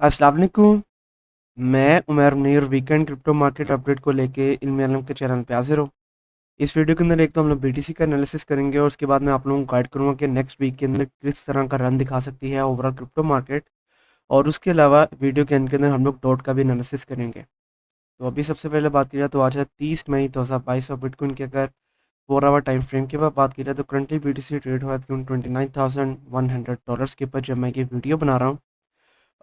अस्सलाम वालेकुम। मैं Umar Munir weekend crypto market update को लेके इल्मी आलम के चैनल पे हाजिर हूँ। इस वीडियो के अंदर एक तो हम लोग बीटीसी का एनालिसिस करेंगे और उसके बाद मैं आप लोगों को गाइड करूँगा कि नेक्स्ट वीक के अंदर किस तरह का रन दिखा सकती है ओवरऑल क्रिप्टो मार्केट। और उसके अलावा वीडियो के एंड के अंदर हम लोग डॉट का भी एनालिसिस करेंगे। तो अभी सबसे पहले बात की जाए तो आज है 30 मई 2022 और बिटकॉइन की अगर 4 आवर टाइम फ्रेम की बात की जाए तो करंटली बीटीसी ट्रेड हुआ है $29,100 के ऊपर जब मैं ये वीडियो बना रहा हूँ।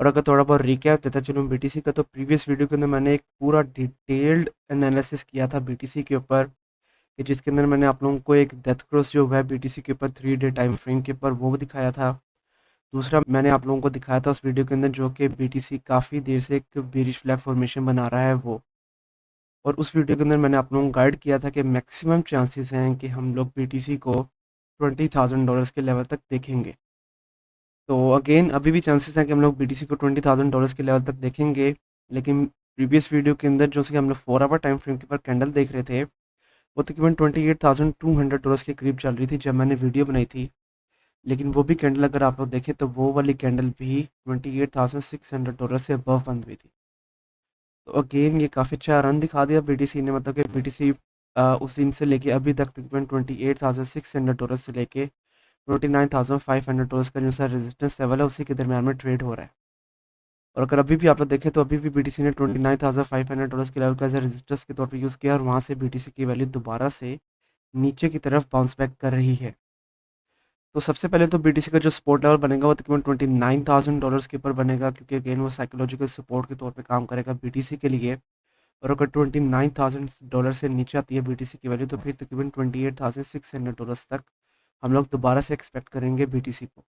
और अगर थोड़ा बहुत रिकैप देता चलूँ बीटीसी का, तो प्रीवियस वीडियो के अंदर मैंने एक पूरा डिटेल्ड एनालिसिस किया था बीटीसी के ऊपर, कि जिसके अंदर मैंने आप लोगों को एक डेथ क्रॉस जो है बीटीसी के ऊपर 3 डे टाइम फ्रेम के ऊपर वो दिखाया था। दूसरा मैंने आप लोगों को दिखाया था उस वीडियो के अंदर जो कि बीटीसी काफ़ी देर से एक बेरिश फ्लैग फॉर्मेशन बना रहा है वो। और उस वीडियो के अंदर मैंने आप लोगों को गाइड किया था कि मैक्सिमम चांसेस हैं कि हम लोग बीटीसी को $20,000 के लेवल तक देखेंगे। तो अगेन अभी भी चांसेस हैं कि हम लोग बीटीसी को $20,000 के लेवल तक देखेंगे। लेकिन प्रीवियस वीडियो के अंदर जो सी हम लोग 4 आवर टाइम फ्रेम के ऊपर कैंडल देख रहे थे वो तकरीबन $28,200 के करीब चल रही थी जब मैंने वीडियो बनाई थी। लेकिन वो भी कैंडल अगर आप लोग देखें तो वो वाली कैंडल भी $28,600 से अबव बंद हुई थी। तो अगेन ये काफ़ी अच्छा रन दिखा दिया बीटीसी ने, मतलब कि बीटीसी उस दिन से लेके अभी तक तकरीबन $28,600 से लेके $29,500 का जो सा रेजिस्टेंस लेवल है उसी के दरमियान में ट्रेड हो रहा है। और अगर अभी भी आप लोग देखें तो अभी भी बीटीसी ने $29,500 के लेवल का एज रेजिस्टेंस के तौर पे यूज़ किया और वहाँ से बीटीसी की वैल्यू दोबारा से नीचे की तरफ बाउंस बैक कर रही है। तो सबसे पहले तो बीटीसी का जो सपोर्ट लेवल बनेगा वो तकरीबन $29,000 के ऊपर बनेगा, क्योंकि अगेन वो साइकोलॉजिकल सपोर्ट के तौर पे काम करेगा बीटीसी के लिए। और अगर $29,000 से नीचे आती है बीटीसी की वैल्यू तो फिर तकरीबन $28,600 तक हम लोग दोबारा से एक्सपेक्ट करेंगे बीटीसी को।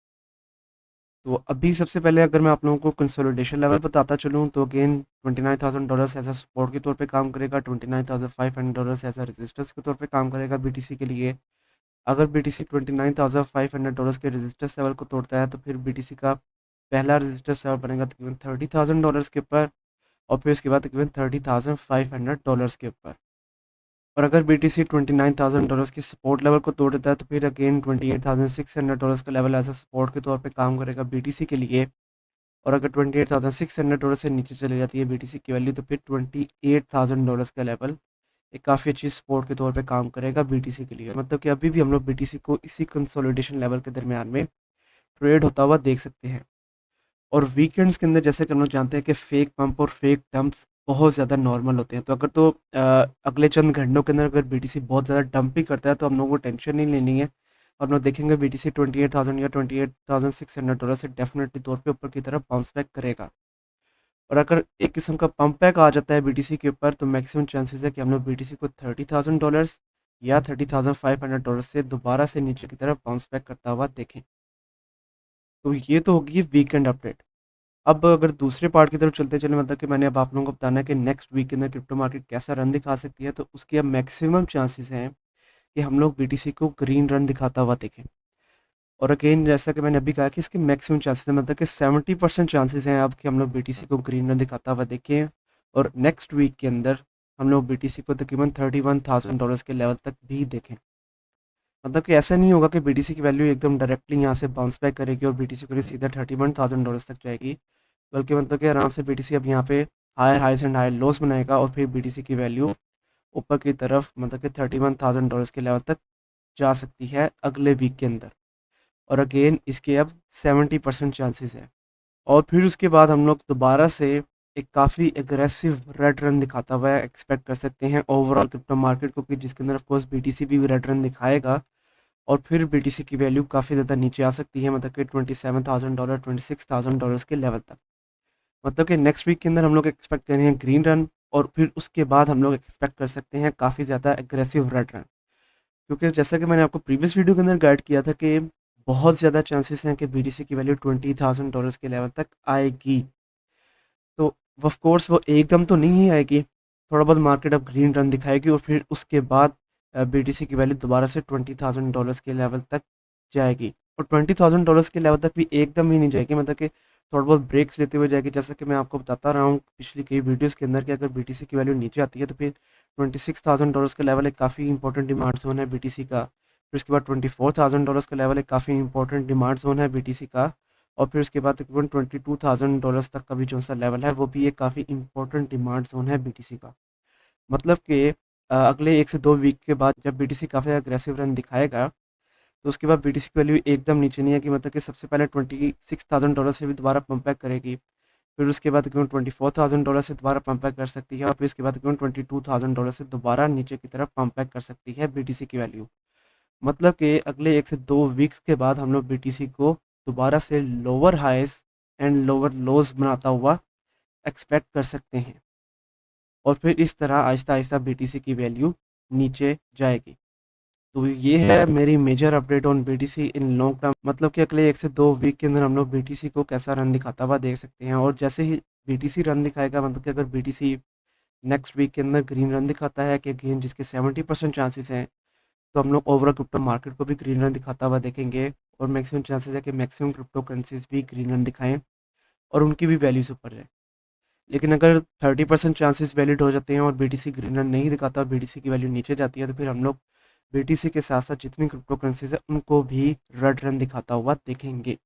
तो अभी सबसे पहले अगर मैं आप लोगों को कंसोलिडेशन लेवल बताता चलूँ तो अगेन $29,000 एज अ सपोर्ट के तौर पे काम करेगा, $29,500 एज अ रेजिस्टेंस के तौर पे काम करेगा बीटीसी के लिए। अगर बीटीसी $29,500 के रेजिस्टेंस लेवल को तोड़ता है तो फिर बीटीसी का पहला रेजिस्टेंस लेवल बनेगा तकरीबन $30,000 के ऊपर और फिर उसके बाद तकरीबन $30,500 के ऊपर। और अगर बीटीसी $29,000 की सपोर्ट लेवल को तोड़ देता है तो फिर अगेन $28,600 का लेवल एज अ सपोर्ट के तौर पे काम करेगा बीटीसी के लिए। और अगर $28,600 से नीचे चली जाती है बीटीसी की वैल्यू तो फिर $28,000 का लेवल एक काफ़ी अच्छी सपोर्ट के तौर पे काम करेगा बीटीसी के लिए। मतलब कि अभी भी हम लोग बीटीसी को इसी कंसोलिडेशन लेवल के दरमियान में ट्रेड होता हुआ देख सकते हैं। और वीकेंड्स के अंदर जैसे कि हम लोग जानते हैं कि फेक पंप और फेक डंप्स बहुत ज़्यादा नॉर्मल होते हैं। तो अगर तो अगले चंद घंटों के अंदर अगर बीटीसी बहुत ज़्यादा डंप भी करता है तो हम लोगों को टेंशन नहीं लेनी है। और हम लोग देखेंगे बीटीसी 28,000 या $28,600 से डेफिनेटली तौर पे ऊपर की तरफ बाउंस बैक करेगा। और अगर एक किस्म का पंप बैक आ जाता है बीटीसी के ऊपर तो मैक्सिमम चांसेस है कि हम लोग बीटीसी को $30,000 या $30,500 से दोबारा से नीचे की तरफ बाउंस बैक करता हुआ देखें। तो ये तो होगी वीकेंड अपडेट। अब अगर दूसरे पार्ट की तरफ चलते चले, मतलब कि मैंने अब आप लोगों को बताना है कि नेक्स्ट वीक के अंदर क्रिप्टो मार्केट कैसा रन दिखा सकती है, तो उसकी अब मैक्सिमम चांसेस हैं कि हम लोग बीटीसी को ग्रीन रन दिखाता हुआ देखें। और अगेन जैसा कि मैंने अभी कहा कि इसके मैक्सिमम चांसेस हैं, मतलब कि 70% चांसेस हैं अब कि हम लोग बीटीसी को ग्रीन रन दिखाता हुआ देखें। और नेक्स्ट वीक के अंदर हम लोग बीटीसी को तकरीबन $31,000 के लेवल तक भी देखें। मतलब कि ऐसा नहीं होगा कि बीटीसी की वैल्यू एकदम डायरेक्टली यहाँ से बाउंस बैक करेगी और बीटीसी को सीधा $31,000 तक जाएगी, बल्कि मतलब कि आराम से बीटीसी अब यहाँ पे हायर हाइस एंड हायर लोस बनाएगा और फिर बीटीसी की वैल्यू ऊपर की तरफ मतलब कि $31,000 के लेवल तक जा सकती है अगले वीक के अंदर। और अगेन इसके अब 70% चांसेस है। और फिर उसके बाद हम लोग दोबारा से एक काफ़ी एग्रेसिव रेड रन दिखाता हुआ एक्सपेक्ट कर सकते हैं ओवरऑल क्रिप्टो मार्केट को, कि जिसके अंदर ऑफकोर्स बीटीसी भी रेड रन दिखाएगा और फिर बीटीसी की वैल्यू काफ़ी ज़्यादा नीचे आ सकती है, मतलब कि $27,000 $26,000 के लेवल तक। मतलब कि नेक्स्ट वीक के अंदर हम लोग एक्सपेक्ट कर रहे हैं ग्रीन रन और फिर उसके बाद हम लोग एक्सपेक्ट कर सकते हैं काफ़ी ज़्यादा एग्रेसिव रेड रन। क्योंकि जैसा कि मैंने आपको प्रीवियस वीडियो के अंदर गाइड किया था कि बहुत ज़्यादा चांसेस हैं कि बीटीसी की वैल्यू $20,000 के लेवल तक आएगी। तो ऑफ कोर्स वो एकदम तो नहीं ही आएगी, थोड़ा बहुत मार्केट अब ग्रीन रन दिखाएगी और फिर उसके बाद बीटीसी की वैल्यू दोबारा से $20,000 के लेवल तक जाएगी। और $20,000 के लेवल तक भी एकदम ही नहीं जाएगी, मतलब कि थोड़ा बहुत ब्रेक्स देते हुए जाएगी। जैसा कि मैं आपको बताता रहा हूँ पिछली कई वीडियोज़ के अंदर कि अगर बीटीसी की वैल्यू नीचे आती है तो फिर $26,000 का लेवल एक काफ़ी इंपॉर्टेंट डिमांड जोन है बीटीसी का। फिर उसके बाद $24,000 का लेवल एक काफ़ी इंपॉर्टेंट डिमांड जोन है बीटीसी का। और फिर उसके बाद तकरीबन $22,000 तक का भी जो सा लेवल है वो भी एक काफ़ी इंपॉर्टेंट डिमांड जोन है बीटीसी का। मतलब कि अगले 1 से 2 वीक के बाद जब बीटीसी काफ़ी अग्रेसिव रन दिखाएगा, तो उसके बाद बीटीसी की वैल्यू एकदम नीचे नहीं है कि मतलब कि सबसे पहले $26,000 से भी दोबारा पंप बैक करेगी। फिर उसके बाद तकरीबन $24,000 से दोबारा पंप बैक कर सकती है और फिर उसके बाद तकरीबन $22,000 से दोबारा नीचे की तरफ पंप बैक कर सकती है बीटीसी की वैल्यू। मतलब कि अगले 1 से 2 वीक्स के बाद हम लोग बीटीसी को दोबारा से lower highs and lower lows बनाता हुआ एक्सपेक्ट कर सकते हैं। और फिर इस तरह आहिस्ता-आहिस्ता बीटीसी की वैल्यू नीचे जाएगी। तो ये है मेरी major update on BTC in long term, मतलब कि अगले 1 से 2 वीक के अंदर हम लोग बीटीसी को कैसा रन दिखाता हुआ देख सकते हैं। और जैसे ही बीटीसी रन दिखाएगा, मतलब कि अगर बीटीसी नेक्स्ट वीक के अंदर ग्रीन रन दिखाता है कि अगेन जिसके 70% चांसेस हैं, तो हम लोग ओवरऑल क्रिप्टो मार्केट को भी ग्रीन रन दिखाता हुआ देखेंगे और मैक्सिमम चांसेस है कि मैक्सिमम क्रिप्टो करेंसीज भी ग्रीन रन दिखाएं और उनकी भी वैल्यूज ऊपर जाए। लेकिन अगर 30% चांसेस वैलिड हो जाते हैं और बीटीसी ग्रीन रन नहीं दिखाता, बीटीसी की वैल्यू नीचे जाती है, तो फिर हम लोग बीटीसी के साथ साथ जितनी क्रिप्टो करेंसीज है उनको भी रेड रन दिखाता हुआ देखेंगे।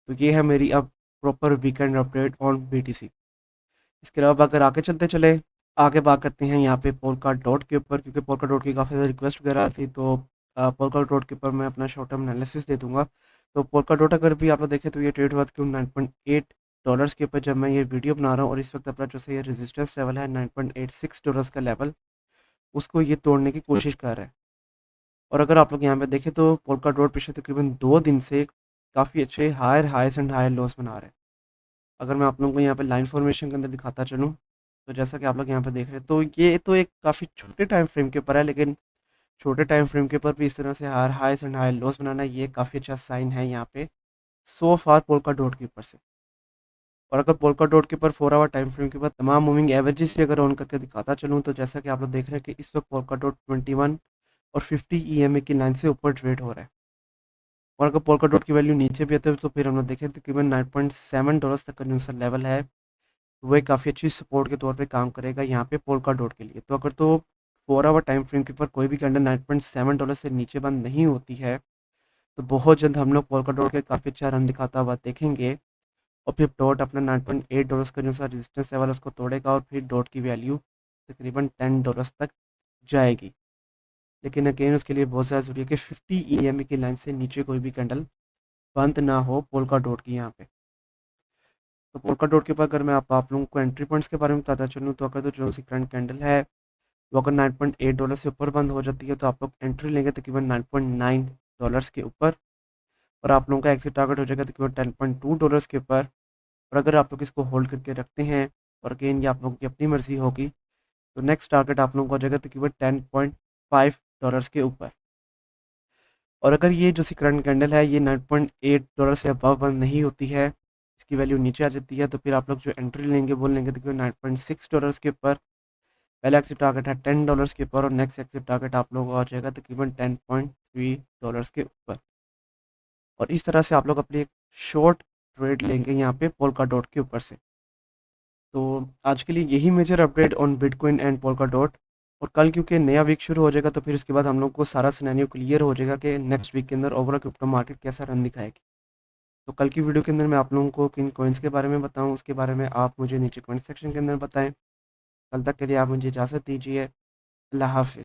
तो ये है मेरी अब proper weekend update on BTC. इसके अलावा अगर आगे चलते चले, आगे बात करते हैं यहाँ पे पोलका डॉट के ऊपर, क्योंकि पोलका डॉट की काफ़ी ज़्यादा रिक्वेस्ट वगैरह थी, तो पोलका डॉट के ऊपर मैं अपना शॉर्ट टर्म एनालिसिस दे दूंगा। तो पोलका डॉट अगर भी आप लोग देखें तो ये ट्रेड हुआ क्यों $9.8 के ऊपर जब मैं ये वीडियो बना रहा हूँ, और इस वक्त अपना जो से ये रेजिस्टेंस लेवल है $9.86 का लेवल, उसको ये तोड़ने की कोशिश कर रहा है। और अगर आप लोग यहाँ पे देखें तो पोलका डॉट पिछले तकरीबन 2 दिन से काफ़ी अच्छे हायर हाइस एंड हायर लॉस बना रहे हैं। अगर मैं आप लोगों को यहाँ पे लाइन फॉर्मेशन के अंदर दिखाता चलूँ, तो जैसा कि आप लोग यहाँ पे देख रहे हैं, तो ये तो एक काफ़ी छोटे टाइम फ्रेम के ऊपर है, लेकिन छोटे टाइम फ्रेम के ऊपर भी इस तरह से हायर हाइस एंड हायर लॉस बनाना, ये काफ़ी अच्छा साइन है यहाँ पे सो फार पोलका डॉट के ऊपर से। और अगर पोलका डॉट के ऊपर 4 आवर टाइम फ्रेम के बाद तमाम मूविंग एवरेजेस भी अगर ऑन करके दिखाता चलूँ, तो जैसा कि आप लोग देख रहे हैं कि इस वक्त पोलका डॉट 21 और 50 ईएमए की लाइन से ऊपर ट्रेड हो रहा है। और अगर पोलका डॉट की वैल्यू नीचे भी आते हैं, तो फिर हम लोग देखें तकरीबन $9.7 तक का जो सा लेवल है, वो एक काफ़ी अच्छी सपोर्ट के तौर पे काम करेगा यहाँ पे पोलका डॉट के लिए। तो अगर तो 4 आवर टाइम फ्रेम के ऊपर कोई भी कैंडल $9.7 से नीचे बंद नहीं होती है, तो बहुत जल्द हम लोग पोलका डॉट के काफ़ी अच्छा रन दिखाता हुआ देखेंगे। और फिर डॉट अपना $9.8 का जो सा रेजिस्टेंस लेवल है उसको तोड़ेगा और फिर डॉट की वैल्यू तकरीबन $10 तक जाएगी। लेकिन अगेन उसके लिए बहुत ज़्यादा ज़रूरी है कि 50 ईएमए की लाइन से नीचे कोई भी कैंडल बंद ना हो पोलका डॉट की यहाँ पे। तो पोलका डॉट के ऊपर अगर मैं आप लोगों को एंट्री पॉइंट्स के बारे में बताता चलूँ, तो अगर तो जो सी करंट कैंडल है वो अगर $9.8 से ऊपर बंद हो जाती है, तो आप लोग एंट्री लेंगे तकरीबन $9.9 के ऊपर, और आप लोगों का एग्जिट टारगेट हो जाएगा तकरीबन $10.2 के ऊपर। और अगर आप लोग इसको होल्ड करके रखते हैं, और अगेन ये आप लोगों की अपनी मर्जी होगी, तो नेक्स्ट टारगेट आप लोगों को हो जाएगा तकरीबन $10.5 के ऊपर। और अगर ये जो सी करंट कैंडल है ये $9.8 से अबव बंद नहीं होती है, इसकी वैल्यू नीचे आ जाती है, तो फिर आप लोग जो एंट्री लेंगे वो लेंगे तकरीबन $9.6 के ऊपर। पहला एक्सिट टारगेट है $10 के ऊपर और नेक्स्ट एक्सिट टारगेट आप लोगों का हो जाएगा तकरीबन $10.3 के ऊपर। और इस तरह से आप लोग अपनी एक शॉर्ट ट्रेड लेंगे यहाँ पे पोलका डॉट के ऊपर से। तो आज के लिए यही major update on bitcoin and Polkadot. और कल क्योंकि नया वीक शुरू हो जाएगा, तो फिर उसके बाद हम लोग को सारा सिनेरियो क्लियर हो जाएगा कि नेक्स्ट वीक के अंदर ओवरऑल क्रिप्टो मार्केट कैसा रन दिखाएगी। तो कल की वीडियो के अंदर मैं आप लोगों को किन कॉइन्स के बारे में बताऊं, उसके बारे में आप मुझे नीचे कमेंट सेक्शन के अंदर बताएं। कल तक के लिए आप मुझे इजाज़त दीजिए। अल्लाह हाफ़िज़।